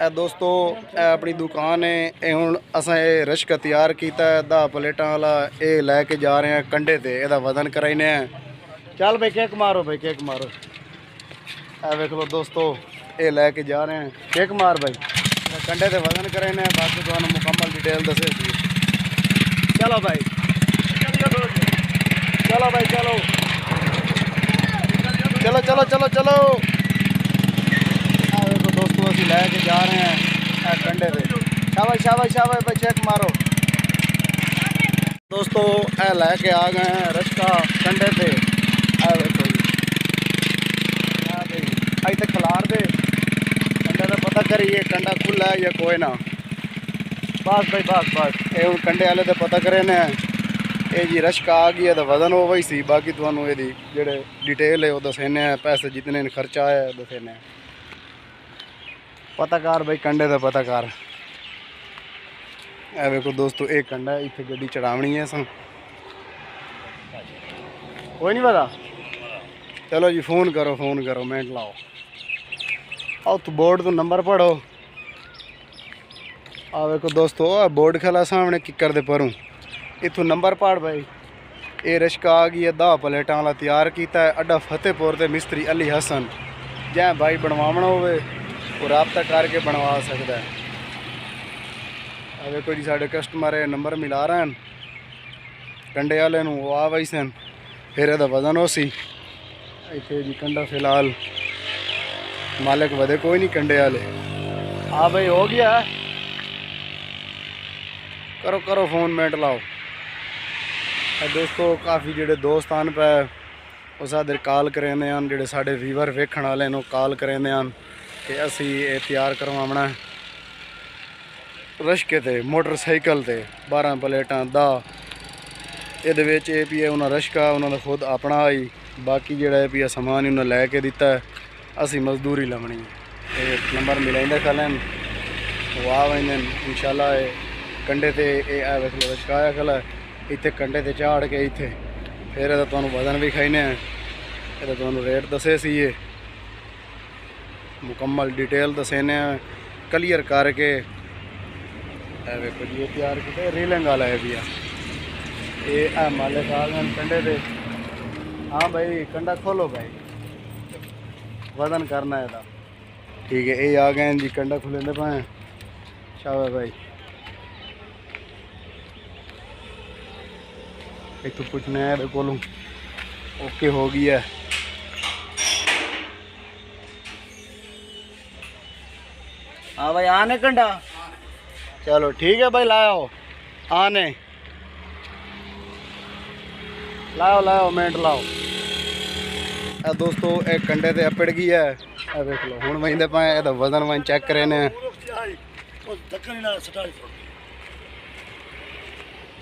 दोस्तों अपनी दुकान है ये हुण असां ये रश्का तैयार किया है 10 प्लेटा वाला ये लैके जा रहे हैं कंडे ते एदा वजन कराइने हैं। चल भाई केक मारो भाई केक मारो। वेख लो दोस्तों ये लैके जा रहे हैं केक मार भाई कंडे ते वजन कराइने हैं। बाकी तो मुकम्मल डिटेल दसे सी। चलो भाई चलो भाई चलो चलो चलो चलो चलो। तो दोस्तों असी लैके जा रहे हैं कंडे से। शाबाश शाबाश शाबाश भाई चेक मारो। दोस्तों ए लैके आ गए हैं रश्का कंडे से। देखो भाई इतने खिलार दे कंडे का पता करिए कंडा खुला है या कोई ना। बस भाई बस बस ये हूँ कंडे वाले तो पता करे ने ये जी रश्का आ गई है तो वजन वो वही सी। बाकी थानू ये जेडे डिटेल है वो दसेने हैं पैसे जितने खर्चा है दसेने पता कर भाई कंडे का पता कर। ए वेखो दोस्तों एक कंडा है इतने गड्डी चढ़ावनी है असां कोई नहीं पता। चलो जी फ़ोन करो मिनट लाओ आओ तो बोर्ड तो नंबर पढ़ो। आ वेखो दोस्तों बोर्ड खला सामने किकर दे परूँ इतों नंबर पढ़ भाई। ये रश्का आ गई है 10 प्लेटा वाला तैयार किया है अड्डा फतेहपुर के मिस्त्री अली हसन। जै भाई बनवाना होवे वो राबता करके बनवा सकता है। देखो जी साढ़े कस्टमर है नंबर मिला रहे हैं कंडे वाले वो आ वही सन फिर यदा वजन हो सी इतने जी कंडा फिलहाल मालिक वधे कोई नहीं कंडे वाले। हाँ भाई हो गया करो करो फ़ोन मिनट लाओ। दोस्तों काफ़ी जेडे दोस्त आन पे उस आदर कॉल करेंदे हैं जेडे साढ़े व्यूवर वेखण वाले नो कॉल करेंदे हैं कि असी ये तैयार करवाना रश्के ते मोटरसाइकिल ते 12 प्लेटा 10 ये भी है उन्हें रश्का उन्होंने खुद अपना आई। बाकी जोड़ा भी समान उन्हें लैके दिता है असी मजदूरी लवनी है। नंबर मिलाइंदे खलन वो आ वेंदे इंशाल्लाह कंडे ते वेख लो रश्का आया खला इतने कंडे ते चाड़ के इतने फिर तुहानू वजन भी खाइने ये तुहानू रेट दसे सी मुकम्मल डिटेल दसेने क्लियर करके। देखो जी ये तैयार किया रीलिंग वाला है भी ये मालिक आ गए कंडे दे। हाँ भाई कंडा खोलो भाई वजन करना है ठीक है। ये आ गए जी कंडा खुलेंदे पाए शाबाश भाई इतों पूछना है को ओके हो गई है। हाँ भाई आने कंडा चलो ठीक है भाई लाओ आने लाओ मिनट लाओ। दोस्तों एक कंडे ते अपड़ गई है देख लो हूँ वही पाए ये वजन वजन चेक करे ने।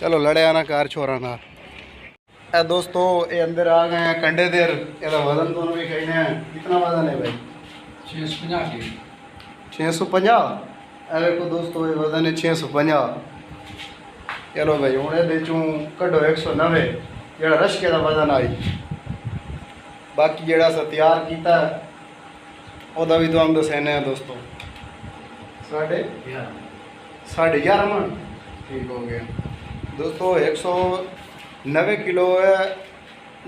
चलो लड़े आना कार छोरा ना। दोस्तों ये अंदर आ गए हैं कंडे देर ये वजन दोनों भी कहने कितना वजन है भाई 650 देखो दोस्तों ये वजन है 650। चलो भाई हूँ ये कढ़ो 190 जो रश्के का वजन आई। बाकी जोड़ा सा तैयार किया वह भी तो हम दसेने दोस्तों 11.5 मन ठीक हो गया। दोस्तों 190 किलो है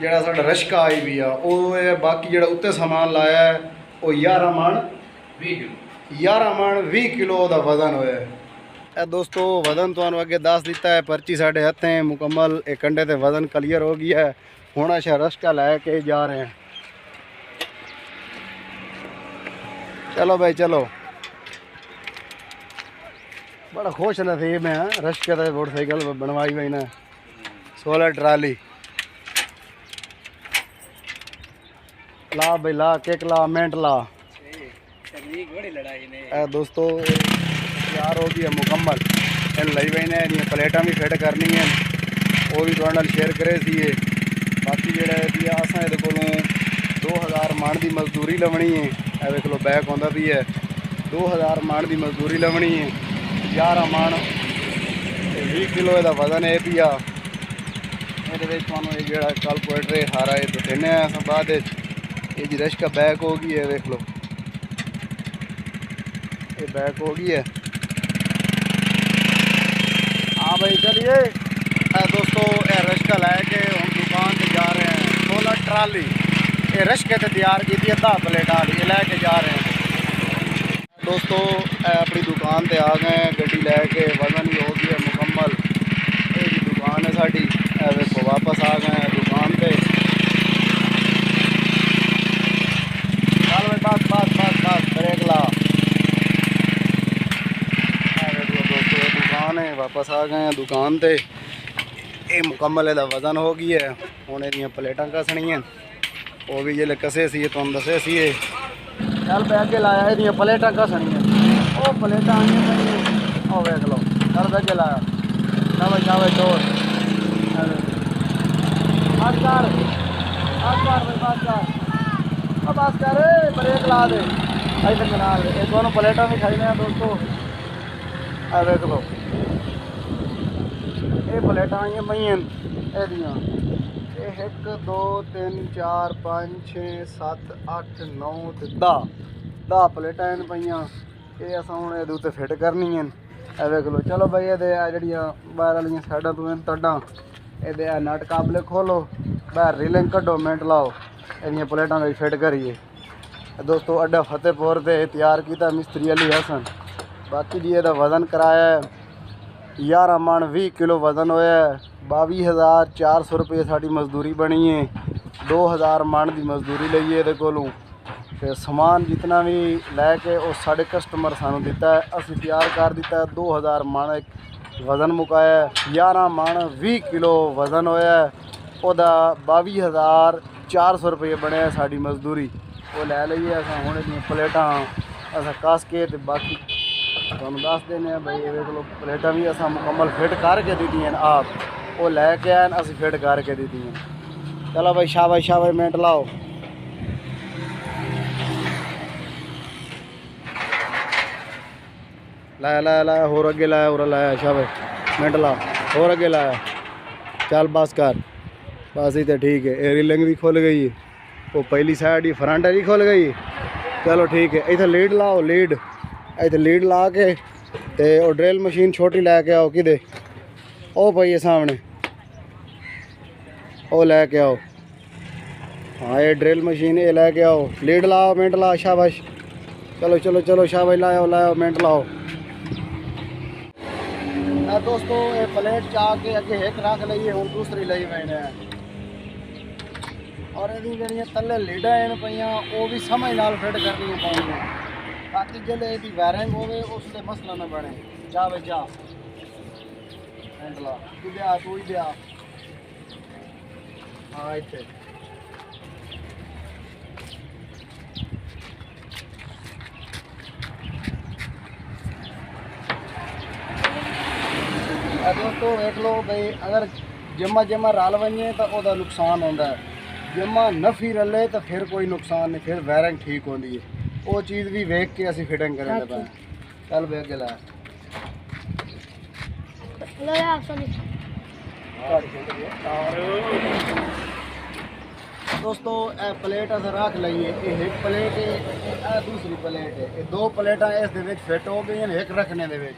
जोड़ा साढ़ा रश्का आई भी है वो है। बाकी जोड़ा उत्ते समान लाया है वो 11 मन 20 किलो का वजन होया है। दोस्तों वजन तो अगे दस दिता है पर्ची साढ़े हत्थें मुकम्मल एक कंडे ते वजन क्लियर हो गया है। हुण अच्छा रश्का लैके जा रहे हैं। चलो भाई चलो बड़ा खुश नसीब है रश्के ते मोटरसाइकिल बनवाई भाई ने 16 ट्राली ला भाई ला केक ला मिनट ला। दोस्तों तैयार हो गई है मुकम्मल इन लाई हुई ने प्लेटा भी फिट करनी है वो भी थोड़े शेयर करे सी। बाकी जोड़ा भी असा ये को 2000 मान की मजदूरी लवनी है। देख लो बैक आता भी है 2000 मान की मजदूरी लवनी है 11 मान 20 किलो का वजन है भी ये जो कैलकुलेटर सारा ये दसेने बाद ये जी रश्का बैक हो गई है। देख लो ये बैक हो गई है। हाँ भाई चलिए दोस्तों, ये रश्का लैके हम दुकान पर जा रहे हैं। 16 ट्राली ये रश्के से तैयार की थी, 10 प्लेट वाली ये लैके जा रहे हैं दोस्तों। अपनी दुकान पर आ गए हैं, गड्डी लैके वजन भी हो गया मुकम्मल। ये दुकान है साड़ी, देखो वापस आ गए हैं दुकान पे। चल भाई बस बस बस बस ब्रेक ला। दोस्तों दुकान है, वापस आ गए हैं दुकान पे। ये मुकम्मल ਇਹਦਾ वजन हो गई है। ਹੁਣ ਇਹਦੀਆਂ ਪਲੇਟਾਂ ਕੱਸਣੀਆਂ, ਉਹ ਵੀ ਜਿਹੜੇ ਕਸੇ ਸੀ ਤੁਹਾਨੂੰ ਦੱਸੇ ਸੀ। ਚੱਲ ਪੈ ਅੱਗੇ ਲਾਇਆ, ਇਹਦੀਆਂ ਪਲੇਟਾਂ ਕੱਸਣੀਆਂ। ਉਹ ਪਲੇਟਾਂ ਆਈਆਂ ਪਈਆਂ, ਉਹ ਵੇਖ ਲਓ। ਚੱਲ ਪੈ ਅੱਗੇ ਲਾਇਆ, ਸ਼ਾਬਾਸ਼ ਸ਼ਾਬਾਸ਼ ਤੋੜ। बस कर भाई बस कर, बस कर ब्रेक ला दे। ऐसे बना ले, ये दोनों प्लेटा भी खाई हैं दोस्तों। देख लो ये प्लेटा आई पई ये 1 2 3 4 5 6 7 8 9 10 प्लेटा पई। ये अस हूँ ये उत्ते फिट करनी है। देख लो। चलो भाई ये जड़िया बाहर वाली साइडा तो तड्डा ये नट काबले खोलो, बाहर रीलिंग कड्डो, मिनट लाओ, ये प्लेटा भी फिट करिए दोस्तों। अड्डा फतेहपुर से तैयार किया मिस्त्री अली हसन। बाकी जी ये वजन कराया 11 मन 20 किलो वजन होया। 22,400 रुपये साड़ी मजदूरी बनी है। 2,000 मन की मजदूरी ली है ये कोलों। फिर समान जितना भी लैके वो साढ़े कस्टमर सानू दिता है, असी तैयार कर दिता है। 2,000 मन वजन मुकाया। 11 मन 20 किलो वजन होया। ਉਹਦਾ 22,400 रुपये बने साड़ी मजदूरी। वो लै लीए अस हूँ दी प्लेटा अस कस के ते बाकी तुहानू दस देने भाई। देख लो प्लेटा भी अस मुकम्मल फिट करके दी हैं आप, वो लैके आए अस फिट करके दी हैं। चलो भाई शाबाश शाबाश मिनट लाओ। लाया लाया लाया होर अगे लाया, और लाया शाबाश मिनट ला, होर अगे लाया। चल बस कर बस ही तो ठीक है। ये रीलिंग भी खुल गई है, वो पहली साइड ही फ्रंट ही खुल गई। चलो ठीक है। इधर लीड लाओ, लीड इधर लीड ला के ते और ड्रिल मशीन छोटी लैके आओ कि ओ पई है सामने, वो लैके आओ। हाँ ये ड्रिल मशीन ये लैके आओ। लीड लाओ, मिनट ला, शाबाश। चलो चलो चलो शाबाश, लाओ लाओ मिनट लाओ। दोस्तों ये प्लेट चाह के अगे एक रख लीए, हूँ दूसरी ली मैंने। और ये जड़ियाँ थले लीडा पईयां वो भी समझ नाल फिट करनी पाउंदियां, ताकि जल्द ये वायरिंग हो उससे मसला ना बने। जा बे जा हैंडला तू दिया, तू ही दिया। हाँ इतने दोस्तों देख लो भाई। अगर जमा जमा रल वजे तो वह नुकसान होता है, जमा नफी रले तो फिर कोई नुकसान नहीं, फिर वायरिंग ठीक होती है। वो चीज़ भी वेख के असी फिटिंग करें पाए। चल वे अगे ला दोस्तों। ए प्लेट अस रख लीए, एक प्लेट है, दूसरी प्लेट है। ये 2 प्लेटा इस फिट हो गई हैं एक रखने दे।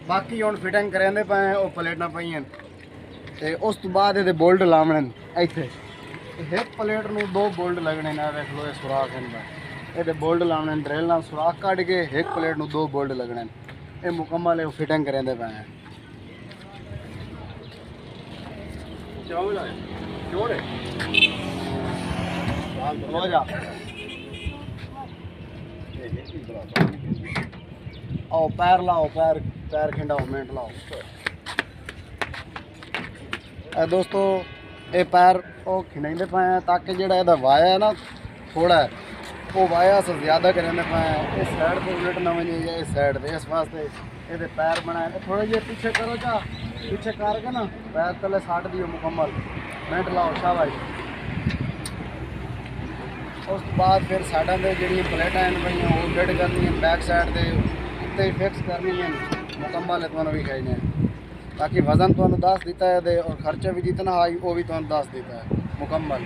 बाकी हम फिटिंग करेंदे पे हैं, वो प्लेटा पईयां ते उस तो बाद ये बोल्ट लावने इत्थे। एक प्लेट नूं 2 बोल्ट लगने ने। देख लो ये सुराख इनका, ये बोल्ट लावने ड्रिल नाल सुराख कट के एक प्लेट नूं 2 बोल्ट लगने। ये मुकम्मल है फिटिंग करेंदे पे हैं। आओ पैर लाओ, पैर पैर खिंडाओ, मिनट लाओ। दोस्तों ये पैर वो खिंडाइंदे पे हैं ताकि जोड़ा यदा वाया है ना थोड़ा है, वो वाया से ज़्यादा करेंदे पे हैं। इस साइड पर उलट ना वजे या इस साइड पर, इस वास्ते ये पैर बनाए। थोड़े जे पीछे करो, जा पीछे करके ना पैर तले साट दियो मुकम्मल। मिनट लाओ शाबाश। उस बाद फिर साइडों पर जी प्लेटा पई वो फिट करनी है, बैक साइड से उत्ते फिक्स करनी है मुकम्मल है। तुहानू भी खाई ताकि वजन तुहानू दस दिता है दे, और खर्चा भी जितना आई वो भी तुहानू दस दिता है मुकम्मल।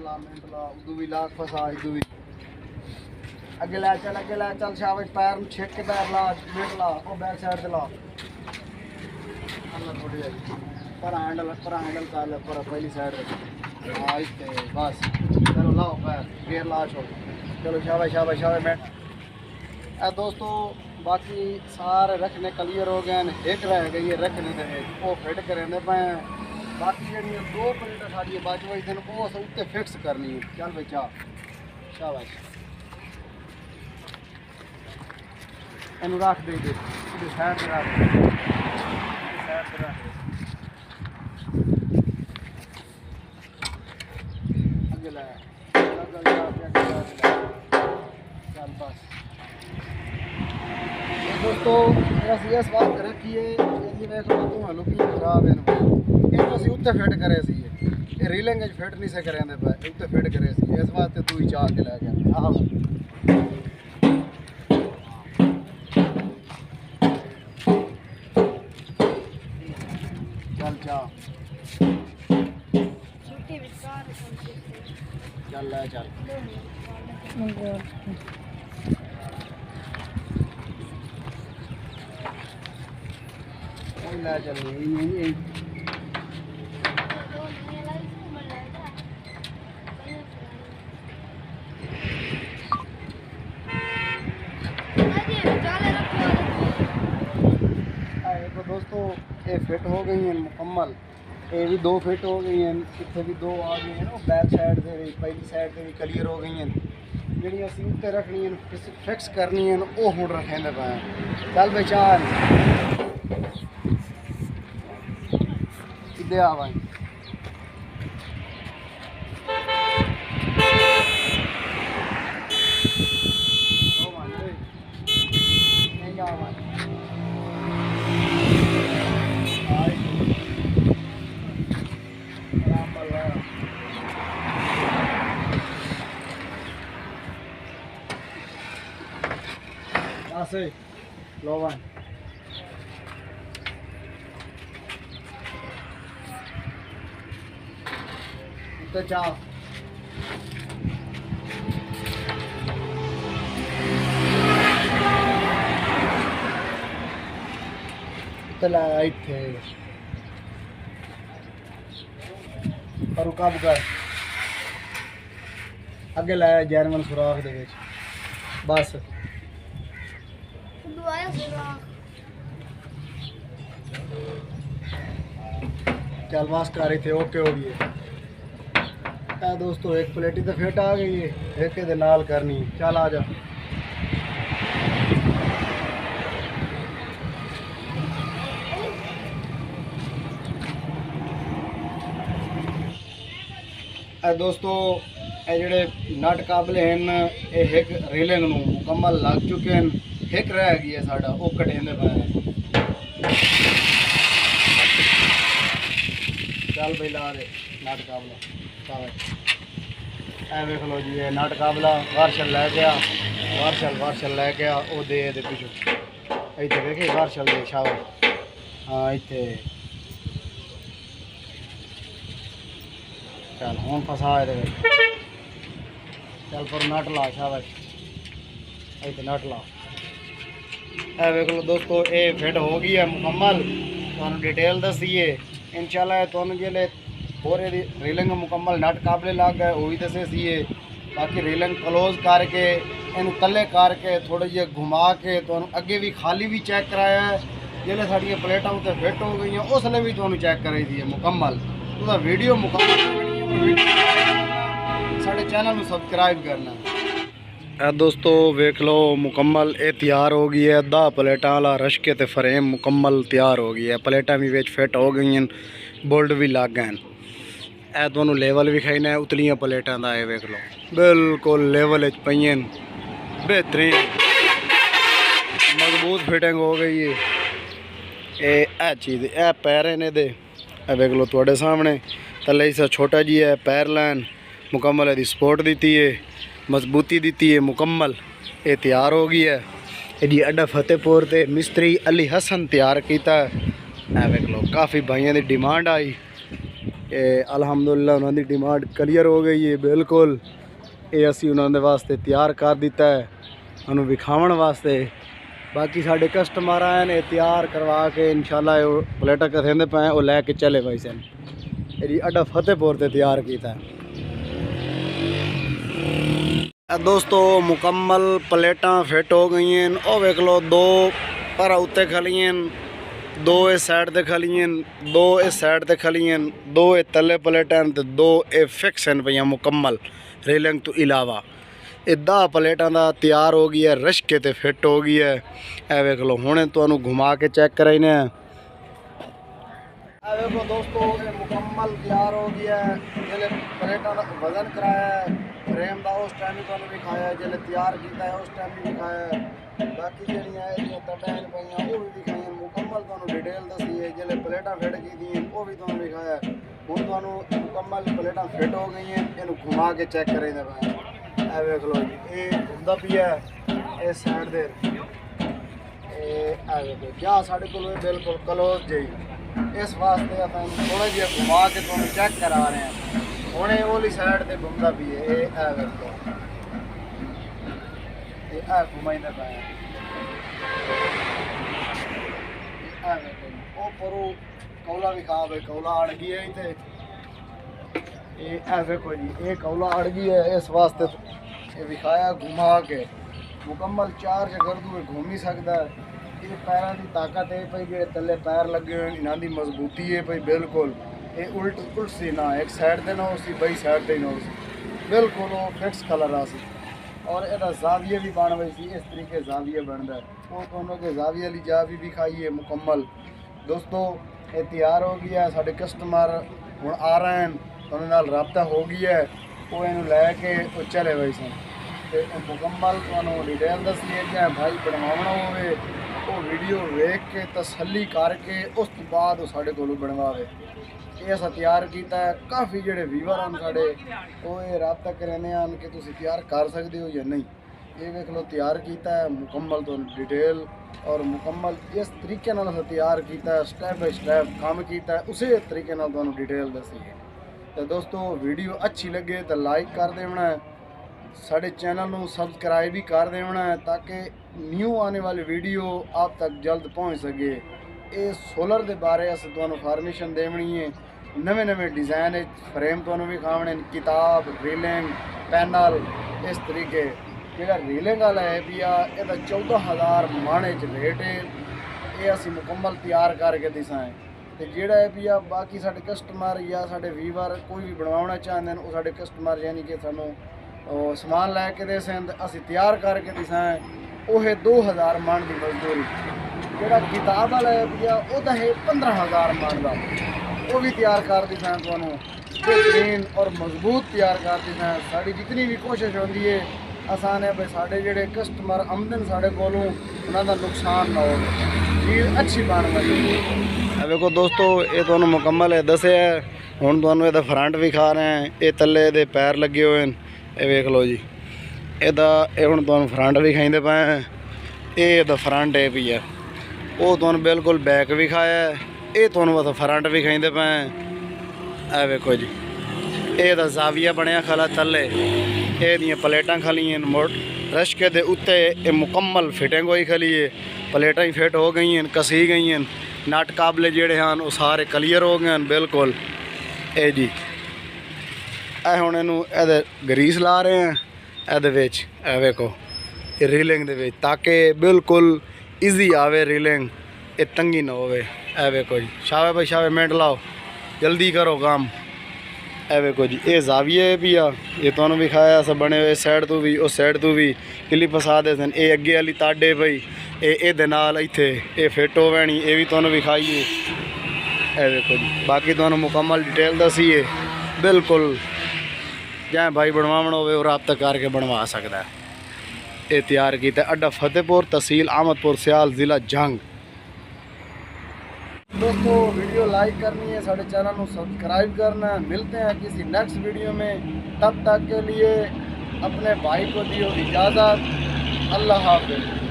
मिनट ला उदू भी लाख फसा इदू भी अगे लै चल शाबाश पैर में छेक के पैर ला मिनट ला ओ बैक साइड ते ला अल्लाह थोड़ी आई पर हैंडल कर ले पर पहली साइड हां इते बस चलो लाओ पैर गियर ला छोड़ चलो शाबाश मिनट ए दोस्तों बाकी सारे रखने क्लियर हो गए हैं एक रह गई है रखने दे वो फिट करेंदे पे बाकी जी दो प्लेट साड़ी बच वही दिन वो अस उत्ते फिक्स करनी है चल भाई चा शाबाश इन रख दे साइड पर रख अगे ला चल बस दोस्तों ਅਸੀਂ ਇਸ ਵਾਰ ਰੱਖੀਏ ਇਹਦੀ ਵੇਖ ਲਓ ਤੂੰ ਲੁਕੀ ਖਰਾਬ ਹੈ ਇਹ ਅਸੀਂ ਉੱਤੇ ਫਿੱਟ ਕਰੇ ਸੀ ਇਹ ਰੀਲਿੰਗ ਵਿੱਚ ਫਿੱਟ ਨਹੀਂ ਸੇ ਕਰਿਆਂਦੇ ਪਏ ਉੱਤੇ ਫਿੱਟ ਕਰੇ ਸੀ ਇਸ ਵਾਸਤੇ ਤੂੰ ਹੀ ਚਾਹ ਕੇ ਲੈ ਗਿਆ ਆਹ ਚੱਲ ਚਾਹ ਛੁੱਟੀ ਵਿਚਾਰ ਚੱਲ ਲੈ ਚੱਲ ला चल दोस्तों ये फिट हो गई हैं मुकम्मल ये भी दो फिट हो गई हैं इतने भी दो आ गई हैं ना बैक साइड से भी पहली साइड से भी क्लीयर हो गई हैं जी असी उत्ते रखनी है फिक्स करनी है वो हुण रखेंदे पे चल भाई चाल दे आ भाई लो भाई तो चाओ तला इथे और कब कर अगे लाया जर्मन सुराख दे विच बस चल बस कर इतने ओके हो गई है दोस्तों एक प्लेटी तो फिट आ गई है एक दे नाल करनी चल आ जा दोस्तों ये जेडे नट काबले हैं ये एक रेलिंग नूं मुकम्मल लग चुके हैं एक रह गई है साडा वो कटेंदे पे चल भाई ला दे नट काबला ए वेख लो जी नट काबला वारशल लै गया वारशल लै गया वो दे पिछू इतने वेखे वारशल दे शाबाश हाँ इतने चल हूँ फसा चल पर नट ला शाबाश इतने नट ला ए वेख लो दोस्तों ये फिट हो गई है मुकम्मल तुहानू डिटेल दसीए इंशाल्लाह तुहानू जिले होर रीलिंग मुकम्मल नट काबले लग गए वो भी दसे सीए बाकी रीलिंग क्लोज करके इनू तले करके थोड़े जे घुमा के तुहानू अगे भी खाली भी चेक कराया है जिले साड़ियाँ प्लेटां उत्ते फिट हो गई उसले भी तुहानू चेक कराई दी है मुकम्मल उसका वीडियो मुकम्मल साढ़े चैनल में सबसक्राइब करना दोस्तों वेख लो मुकम्मल ये तैयार हो गई है 10 प्लेटा वाला रशके ते फ्रेम मुकम्मल तैयार हो गई है प्लेटा भी विच फिट हो गई हैं बोल्ट भी लग गए ए तुहानू लेवल भी खाईना है उतलियां प्लेटा का ये वेख लो बिल्कुल लेवल पईं बेहतरीन मजबूत फिटिंग हो गई है ये चीज़ ए पैर ने दे वेख लो तुहाडे सामने थले इस छोटा जी है पैर लाइन मुकम्मल यदि सपोर्ट दी है मजबूती दी है मुकम्मल ये तैयार हो गई है यदि अड्डा फतेहपुर ते मिस्त्री अली हसन तैयार किया है वेख लो काफ़ी भाइयों की डिमांड आई ਅਲਹਮਦੁਲਿਲਾ ਉਹਨਾਂ ਦੀ ਡਿਮਾਂਡ ਕਲੀਅਰ ਹੋ ਗਈ ਹੈ ਬਿਲਕੁਲ। ਇਹ ਅਸੀਂ ਉਹਨਾਂ ਦੇ ਵਾਸਤੇ ਤਿਆਰ ਕਰ ਦਿੱਤਾ ਹੈ ਉਹਨੂੰ ਵਿਖਾਉਣ ਵਾਸਤੇ। ਬਾਕੀ ਸਾਡੇ ਕਸਟਮਰ ਆਏ ਨੇ ਤਿਆਰ ਕਰਵਾ ਕੇ ਇਨਸ਼ਾਅੱਲਾ ਉਹ ਪਲੇਟਾਂ ਕਹਿੰਦੇ ਪਏ ਉਹ ਲੈ ਕੇ ਚਲੇ ਭਾਈ ਸਨ। ਇਹਦੀ ਅੱਡਾ ਫਤਿਹਪੁਰ ਤੇ ਤਿਆਰ ਕੀਤਾ। दोस्तों मुकम्मल प्लेटा फिट हो गई हैं। और वेख लो दो पर उत्ते खली हैं, दो इस साइड ते खली हैं, दो इस साइड ते खली हैं, दो ये तले प्लेटा हैं, दो ये फिक्स हैं पई मुकम्मल रेलिंग तो इलावा। ये 10 प्लेटा का तैयार हो गई है, रश्के ते फिट हो गई है। ए वेख लो हुणे तुहानू घुमा के चेक कराइने। देखो दोस्तों ये मुकम्मल तैयार हो गया है। जिले प्लेटा का वजन कराया है, फ्रेम का उस टाइम ही तुहानू दिखाया है, जिले तैयार किया है उस टाइम भी दिखाया है। बाकी जड़ियाँ तटैन पाइयां वो भी दिखाई हैं, मुकम्मल तुहानू डिटेल दसी है। जिले प्लेटा फिट की वो भी तुहानू दिखाया है। हुण तुहानू मुकम्मल प्लेटा फिट हो गई हैं, इनू घुमा के चेक करे दे पाए। ए वेख लो जी ये घूमता पिया है इस साइड दे। क्या साढ़े को बिल्कुल क्लोज जी इस वास्ते अपन थोड़ा जिहा घुमा के तुहानू चेक करा रहे हैं। हुणे ओली साइड ते घूमता भी है ये वेखो ये घुमाइंदा पाया ओ परो कौला भी खा भाई कौला अड़ गई है इत्थे। ये वेखो जी ये कौला अड़ गई है इस वास्ते ये विखाया घुमा के मुकम्मल चार्ज कर दूँ घूम ही सकता है। ये पैरों की ताकत है भाई जो तले पैर लगे हुए इन्हों की मजबूती है भाई बिल्कुल। ये उल्ट सी ना एक साइड से ना उसी बई साइड से ना उसी बिल्कुल वो फिक्स कलर आ सी। और यदा जाविये भी बन गई सी इस तरीके जाविये बनता है वो दोनों के जाविये वाली जा भी खाई है मुकम्मल। दोस्तों ये तैयार हो गया साढ़े कस्टमर हुण आ रहे हैं उन्होंने रबता हो गया है वो इन्हू लैके वो चले गए सन। तो मुकम्मल तुहानू डिटेल दसी है चाहे भाई बनवाना होवे वो वीडियो वेख के तसल्ली करके उस तो बाद वो साढ़े कोलों बनवावे। ये असां तैयार किया है। काफ़ी जोड़े वीवर हैं साढ़े वो ये रबता करने हैं कि तुसीं तैयार कर सकते हो या नहीं। ये वेख लो तैयार किया है मुकम्मल तो डिटेल और मुकम्मल इस तरीके नाल असां तैयार किया है स्टैप बाय स्टैप काम किया है उसी तरीके नाल तुहानू डिटेल दसी है। तो दोस्तों वीडियो अच्छी लगे तो लाइक कर देना है, साढ़े चैनल को सबसक्राइब भी कर देना है ताकि न्यू आने वाली वीडियो आप तक जल्द पहुँच सके। ये सोलर के बारे अस तुहानू इन्फॉर्मेशन देनी है। नवे नवे डिज़ाइन फ्रेम तुहानू भी खावने किताब रीलिंग पैनल इस तरीके जो रीलिंग वाला है भी यह 14,000 मन रेट है। ये असी मुकम्मल तैयार करके दिसाएँ तो जोड़ा है भी बाकी साढ़े कस्टमर या साढ़े वीवर कोई भी बनवाना चाहते हैं वो साढ़े कस्टमर यानी कि सानू समान लैके दे सन असी तैयार करके दिसाएँ वो है 2,000 मन की मजदूरी। जोड़ा किताब वाला है भैया वह है 15,000 मन का वो भी तैयार कर दिसाएँ तुहानू बेहतरीन और मजबूत तैयार कर दिसाएँ। साड़ी जितनी भी कोशिश होती है आसान है भाई साढ़े जोड़े कस्टमर आमदन साढ़े कोलों उन्होंने नुकसान ना हो चीज़ अच्छी बन गई। देखो दोस्तों ये तुहानू मुकम्मल है दसे है। हुण तुहानू इहदा फ्रंट भी खा रहे हैं ये तले दे पैर लगे हुए हैं ये वेख लो जी इहदा ये हुण तुहानू फ्रंट भी खाइंदे पे हैं। ये इहदा फ्रंट है भी है वो तुहानू बिल्कुल बैक भी खाया है ये तुहानू बस फ्रंट भी खाइंदे पे हैं। ए वेखो जी ये जाविया बनया खला तले ये प्लेटा खली हैं मोट रश्के दे उत्ते ये मुकम्मल फिटिंग हुई खली है। प्लेटा ही फिट हो गई हैं कसी गई हैं नट काबले जेड़े हैं वो सारे क्लीयर हो गए हैं बिल्कुल। ए जी ए हुण इनू इहदे ग्रीस ला रहे हैं इहदे विच ए वेखो ये रीलिंग दे विच ताकि बिल्कुल ईजी आवे रीलिंग ये तंगी ना होवे। ए वेखो जी शावे भाई शावे मिनट लाओ जल्दी करो काम। ए वेखो जी ये जाविये भी आ ये तुहानू भी खाया सब बने हुए साइड तो भी उस साइड तो भी किली फसा दे सन। ये अगे वाली ताडे भाई ये नाल इत्थे ये फिट हो वैनी ये भी तुहानू भी खाइए। ए देखो जी बाकी तुहानू मुकम्मल डिटेल दसी है बिल्कुल जै भाई बनवाना होवे वो रब्ता करके बनवा सकता है। ये तैयार किया अड्डा फतेहपुर तहसील अहमदपुर सियाल ज़िला जंग। दोस्तों वीडियो लाइक करनी है साढ़े चैनल को सब्सक्राइब करना है। मिलते हैं किसी नेक्स्ट वीडियो में तब तक के लिए अपने भाई को दियो इजाज़त। अल्लाह हाफ़िज़।